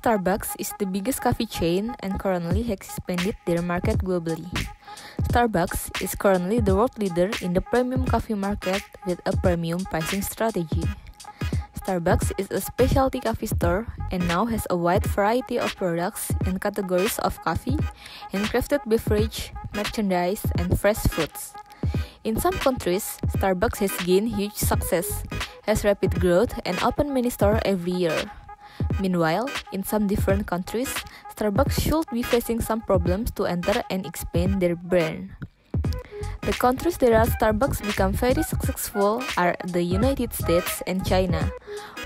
Starbucks is the biggest coffee chain and currently has expanded their market globally. Starbucks is currently the world leader in the premium coffee market with a premium pricing strategy. Starbucks is a specialty coffee store and now has a wide variety of products in categories of coffee, handcrafted beverage, merchandise, and fresh foods. In some countries, Starbucks has gained huge success, has rapid growth, and open many stores every year. Meanwhile, in some different countries, Starbucks should be facing some problems to enter and expand their brand. The countries where Starbucks become very successful are the United States and China,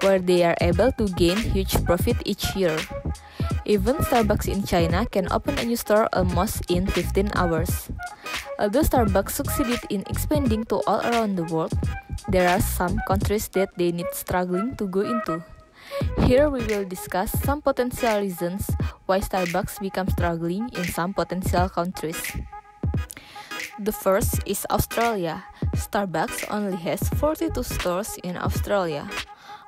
where they are able to gain huge profit each year. Even Starbucks in China can open a new store almost in 15 hours. Although Starbucks succeeded in expanding to all around the world, there are some countries that they need struggling to go into. Here we will discuss some potential reasons why Starbucks become struggling in some potential countries. The first is Australia. Starbucks only has 42 stores in Australia.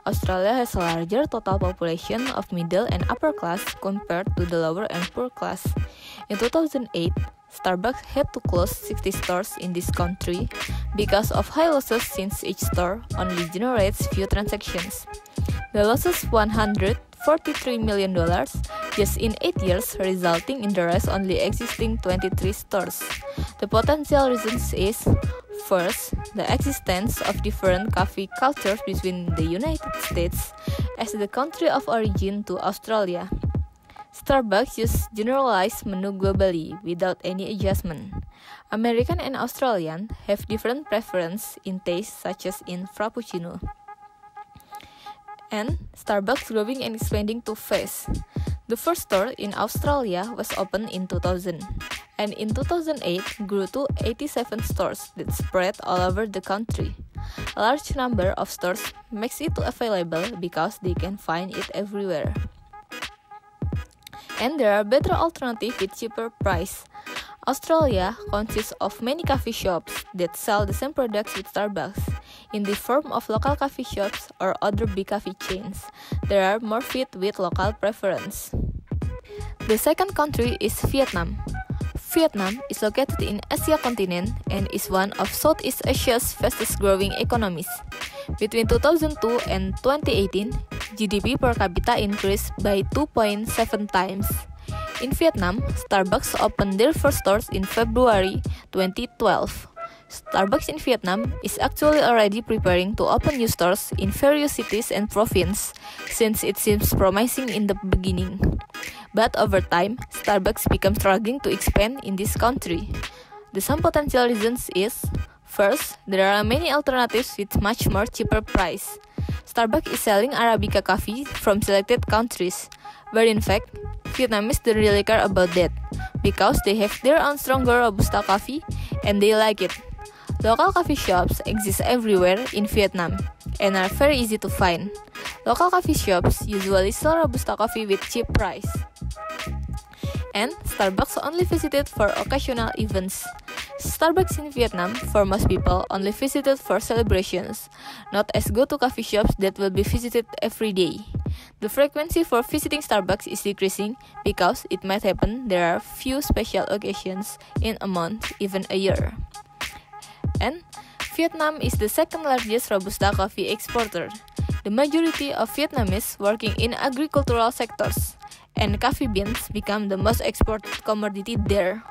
Australia has a larger total population of middle and upper class compared to the lower and poor class. In 2008, Starbucks had to close 60 stores in this country because of high losses since each store only generates few transactions. The losses $143 million just in 8 years, resulting in the rest only existing 23 stores. The potential reasons is, first, the existence of different coffee cultures between the United States as the country of origin to Australia. Starbucks uses generalized menu globally without any adjustment. American and Australian have different preferences in taste, such as in Frappuccino. And Starbucks growing and expanding too fast. The first store in Australia was opened in 2000, and in 2008 grew to 87 stores that spread all over the country. A large number of stores makes it available because they can find it everywhere. And there are better alternatives with cheaper price. Australia consists of many coffee shops that sell the same products with Starbucks in the form of local coffee shops or other big coffee chains. There are more fit with local preference. The second country is Vietnam. Vietnam is located in Asia continent and is one of Southeast Asia's fastest growing economies. Between 2002 and 2018, GDP per capita increased by 2.7 times. In Vietnam, Starbucks opened their first stores in February 2012. Starbucks in Vietnam is actually already preparing to open new stores in various cities and provinces since it seems promising in the beginning. But over time, Starbucks becomes struggling to expand in this country. The some potential reasons is, first, there are many alternatives with much more cheaper price. Starbucks is selling Arabica coffee from selected countries, but in fact, Vietnamese don't really care about that because they have their own stronger Robusta coffee and they like it. Local coffee shops exist everywhere in Vietnam and are very easy to find. Local coffee shops usually sell Robusta coffee with cheap price. And Starbucks only visited for occasional events. Starbucks in Vietnam, for most people, only visited for celebrations, not as go-to coffee shops that will be visited every day. The frequency for visiting Starbucks is decreasing because it might happen there are few special occasions in a month, even a year. And Vietnam is the second largest Robusta coffee exporter. The majority of Vietnamese working in agricultural sectors, and coffee beans become the most exported commodity there.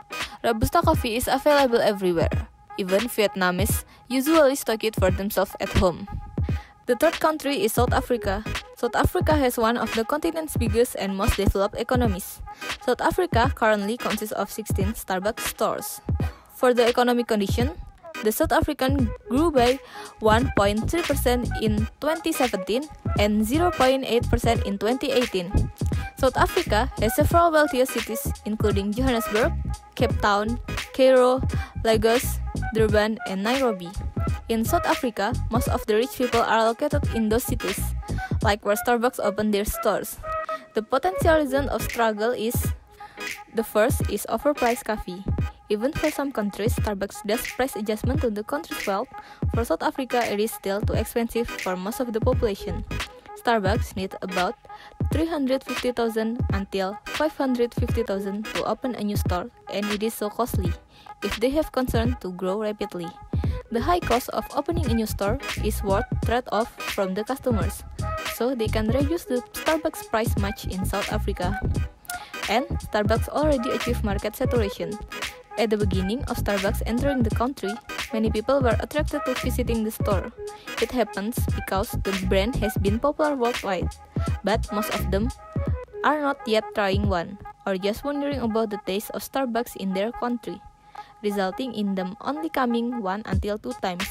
Robusta coffee is available everywhere. Even Vietnamese usually stock it for themselves at home. The third country is South Africa. South Africa has one of the continent's biggest and most developed economies. South Africa currently consists of 16 Starbucks stores. For the economic condition, the South African grew by 1.3% in 2017 and 0.8% in 2018. South Africa has several wealthier cities including Johannesburg, Cape Town, Cairo, Lagos, Durban, and Nairobi. In South Africa, most of the rich people are located in those cities, like where Starbucks opened their stores. The potential reason of struggle is, the first is overpriced coffee. Even for some countries, Starbucks does price adjustment to the country's wealth. For South Africa, it is still too expensive for most of the population. Starbucks needs about 350,000 until 550,000 to open a new store, and it is so costly if they have concern to grow rapidly. The high cost of opening a new store is worth trade-off from the customers, so they can reduce the Starbucks price much in South Africa. And Starbucks already achieved market saturation. At the beginning of Starbucks entering the country, many people were attracted to visiting the store. It happens because the brand has been popular worldwide, but most of them are not yet trying one, or just wondering about the taste of Starbucks in their country, resulting in them only coming 1 until 2 times.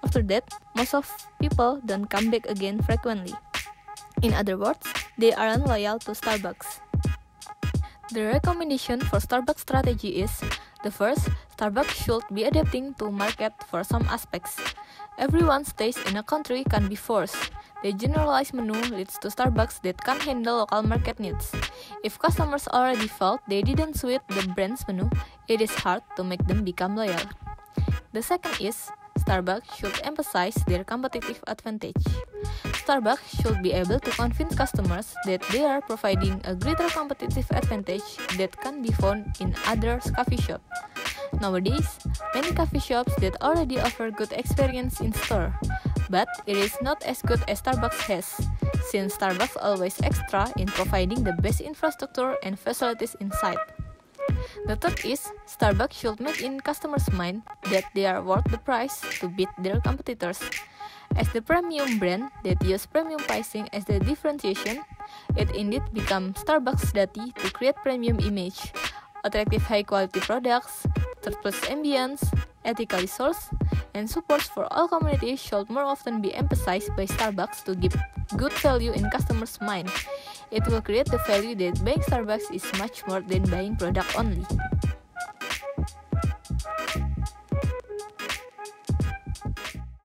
After that, most of people don't come back again frequently. In other words, they aren't loyal to Starbucks. The recommendation for Starbucks strategy is: the first, Starbucks should be adapting to market for some aspects. Everyone's taste in a country can be forced. The generalized menu leads to Starbucks that can't handle local market needs. If customers already felt they didn't suit the brand's menu, it is hard to make them become loyal. The second is, Starbucks should emphasize their competitive advantage. Starbucks should be able to convince customers that they are providing a greater competitive advantage that can be found in other coffee shops. Nowadays, many coffee shops that already offer good experience in store, but it is not as good as Starbucks has, since Starbucks always extra in providing the best infrastructure and facilities inside. The third is, Starbucks should make in customers' mind that they are worth the price to beat their competitors. As the premium brand that use premium pricing as the differentiation, it indeed becomes Starbucks' duty to create premium image, attractive high-quality products, third-class ambience, ethically sourced, and supports for all communities should more often be emphasized by Starbucks to give good value in customers' mind. It will create the value that buying Starbucks is much more than buying product only.